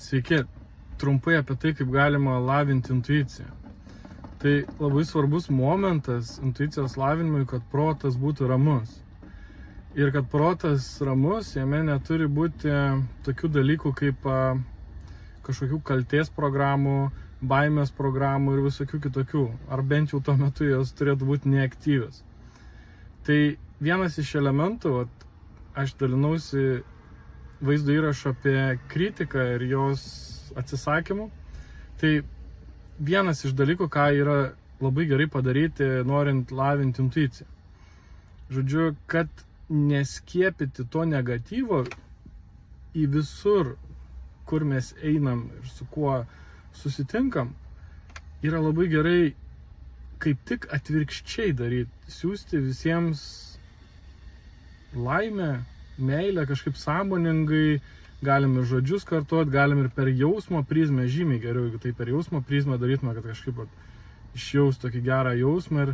Sveiki, trumpai apie tai, kaip galima lavinti intuiciją. Tai labai svarbus momentas intuicijos lavinimui, kad protas būtų ramus. Ir kad protas ramus, jame neturi būti tokių dalykų kaip kažkokių kaltės programų, baimės programų ir visokių kitokių. Ar bent jau tuo metu jos turėtų būti neaktyvios. Tai vienas iš elementų, aš dalinausi vaizdo įrašą apie kritiką ir jos atsisakymų. Tai vienas iš dalykų, ką yra labai gerai padaryti, norint lavinti intuiciją. Žodžiu, kad neskiepyti to negatyvo į visur, kur mes einam ir su kuo susitinkam, yra labai gerai kaip tik atvirkščiai daryti. Siųsti visiems laimę, meilę, kažkaip sąmoningai, galim ir žodžius kartuoti, galim ir per jausmo prizmę, žymiai geriau, jeigu tai per jausmo prizmę darytume, kad kažkaip išjaus tokį gerą jausmą ir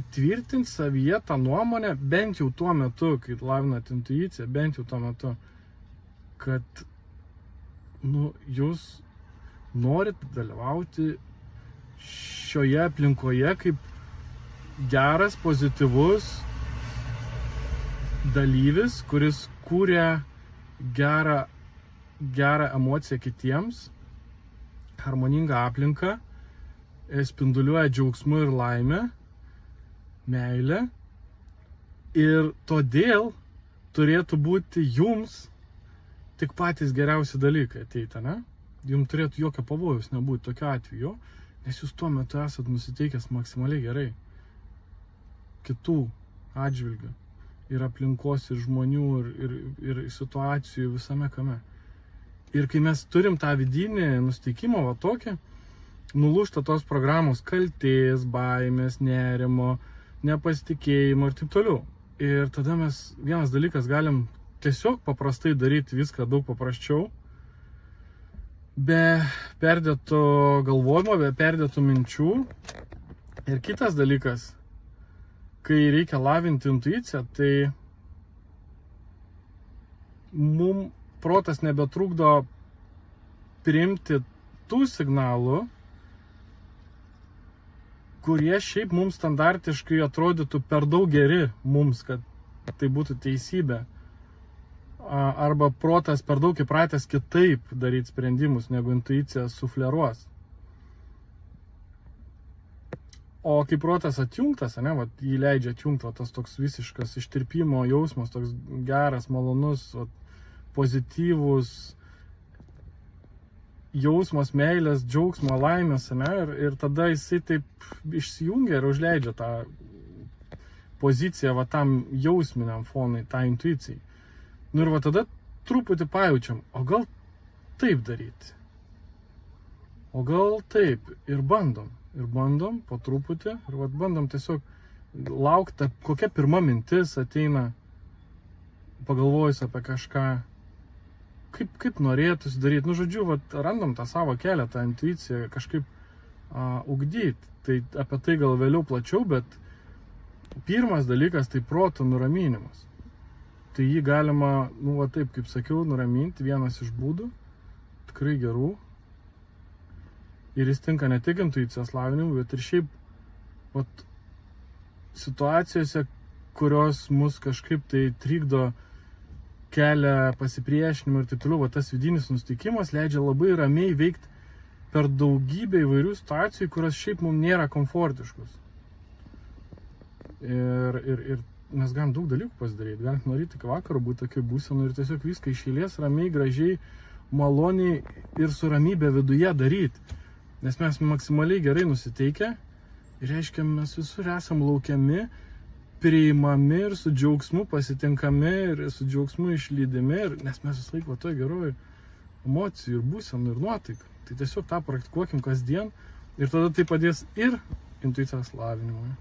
įtvirtinti savyje tą nuomonę, bent jau tuo metu, kai lavinat intuiciją, bent jau tuo metu, kad jūs norit dalyvauti šioje aplinkoje kaip geras, pozityvus dalyvis, kuris kūrė gerą emociją kitiems, harmoningą aplinką, spinduliuoja džiaugsmu ir laimę, meilę. Ir todėl turėtų būti jums tik patys geriausi dalykai ateiti, ne? Jums turėtų jokio pavojaus nebūti tokiu atveju, nes jūs tuo metu esat nusiteikęs maksimaliai gerai. Kitų atžvilgių. Ir aplinkos, ir žmonių, ir situacijų visame kame. Ir kai mes turim tą vidinį nusteikimą, tokį, nulūžta tos programos kaltės, baimės, nerimo, nepasitikėjimo ir taip toliau. Ir tada mes vienas dalykas galim tiesiog paprastai daryti viską daug paprasčiau, be perdėto galvojimo, be perdėtų minčių. Ir kitas dalykas, kai reikia lavinti intuiciją, tai mums protas nebetrukdo priimti tų signalų, kurie šiaip mums standartiškai atrodytų per daug geri mums, kad tai būtų teisybė. Arba protas per daug įpratęs kitaip daryti sprendimus, negu intuicija sufleruos. O kai protas atjungtas, jį leidžia atjungti, tas toks visiškas ištirpimo jausmas, toks geras, malonus, pozityvus jausmas, meilės, džiaugsmo, laimės, ir tada jisai taip išsijungia ir užleidžia tą poziciją tam jausminiam fonui, tą intuicijai. Ir tada truputį pajaučiam, o gal taip daryti, o gal taip, ir bandom po truputį, ir bandom tiesiog laukti, kokia pirma mintis ateina, pagalvojus apie kažką, kaip norėtųsi daryti. Žodžiu, randam tą savo kelią, tą intuiciją kažkaip ugdyti. Tai apie tai gal vėliau plačiau, bet pirmas dalykas tai proto nuraminimas. Tai jį galima, taip kaip sakiau, nuraminti, vienas iš būdų, tikrai gerų. Ir jis tinka ne tik intuicijos lavinimui, bet ir šiaip situacijose, kurios mus kažkaip tai trikdo, kelia pasipriešinimą ir taip toliau. Tas vidinis nusteikimas leidžia labai ramiai veikti per daugybę įvairių situacijų, kurios šiaip mums nėra komfortiškos. Ir mes galim daug dalykų pasidaryti. Galim nuo ryto iki vakaro būti tokioj būsenoj ir tiesiog viską iš eilės ramiai, gražiai, maloniai ir su ramybė viduje daryti. Nes mes maksimaliai gerai nusiteikę ir reiškia, mes visur esam laukiami, priimami ir su džiaugsmu pasitinkami ir su džiaugsmu išlydimi, nes mes vis laik toj geroj emocijų ir būsenų ir nuotaikų. Tai tiesiog tą praktikuokim kasdien ir tada tai padės ir intuicijos lavinimui.